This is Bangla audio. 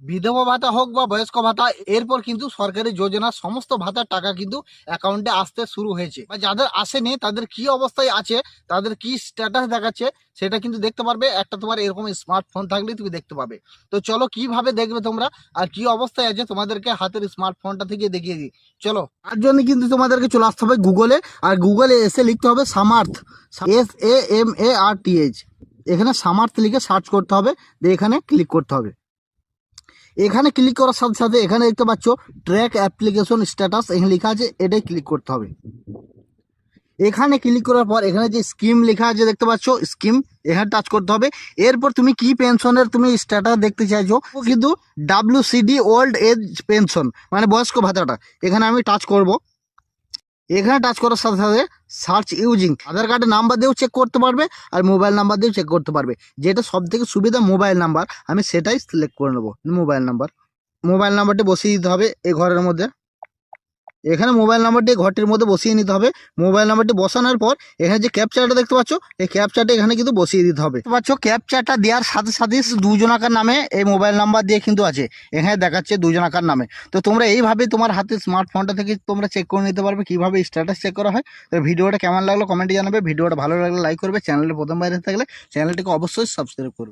বিধবা ভাতা হোক বা বয়স্ক ভাতা, এরপর কিন্তু সরকারি যোজনার সমস্ত ভাতার টাকা কিন্তু অ্যাকাউন্টে আসতে শুরু হয়েছে। বা যাদের আসেনি তাদের কি অবস্থায় আছে, তাদের কি স্ট্যাটাস দেখাচ্ছে সেটা কিন্তু দেখতে পারবে। একটা তোমার এরকম স্মার্টফোন থাকলেই তুমি দেখতে পাবে। তো চলো কিভাবে দেখবে তোমরা আর কি অবস্থায় আছে তোমাদেরকে হাতের স্মার্টফোনটা থেকে দেখিয়ে দিই। চলো, তার জন্য কিন্তু তোমাদেরকে চলে আসতে হবে গুগলে। আর গুগলে এসে লিখতে হবে সামার্থ, SAMARTH। এখানে সামার্থ লিখে সার্চ করতে হবে, দিয়ে এখানে ক্লিক করতে হবে। এখানে ক্লিক করার সাথে সাথে এখানে দেখতে পাচ্ছ ট্র্যাক অ্যাপ্লিকেশন স্ট্যাটাস, এখানে লেখা আছে, এটাই ক্লিক করতে হবে। এখানে ক্লিক করার পর এখানে যে স্কিম লেখা আছে দেখতে পাচ্ছ, স্কিম, এখানে টাচ করতে হবে। এরপর তুমি কি পেনশনের তুমি স্ট্যাটাস দেখতে চাইছো, কিন্তু WCD ওল্ড এজ পেনশন মানে বয়স্ক ভাতাটা, এখানে আমি টাচ করব। এখানে টাচ করার সাথে সাথে সার্চ ইউজিং, আধার কার্ডের নাম্বার দিয়েও চেক করতে পারবে আর মোবাইল নাম্বার দিয়েও চেক করতে পারবে। যেটা সব থেকে সুবিধা মোবাইল নাম্বার, আমি সেটাই সিলেক্ট করে নেবো। মোবাইল নাম্বারটি বসিয়ে দিতে হবে এই ঘরের মধ্যে। এখানে মোবাইল নাম্বারটি ঘরটির মধ্যে বসিয়ে নিতে হবে। মোবাইল নাম্বারটি বসানোর পর এখানে যে ক্যাপচারটা দেখতে পাচ্ছ, এই ক্যাপচারটা এখানে কিন্তু বসিয়ে দিতে হবে। দেখতে পাচ্ছ ক্যাপচারটা দেওয়ার সাথে সাথে দুজনাকার নামে এই মোবাইল নাম্বার দিয়ে কিন্তু আছে, এখানে দেখাচ্ছে দুজনাকার নামে। তো তোমরা এইভাবে তোমার হাতে স্মার্টফোনটা থেকে তোমরা চেক করে নিতে পারবে কিভাবে স্ট্যাটাস চেক করা হয়। তো ভিডিওটা কেমন লাগলো কমেন্টে জানাবে, ভিডিওটা ভালো লাগলে লাইক করবে, চ্যানেলে প্রথমবার এসে থাকলে চ্যানেলটিকে অবশ্যই সাবস্ক্রাইব করবে।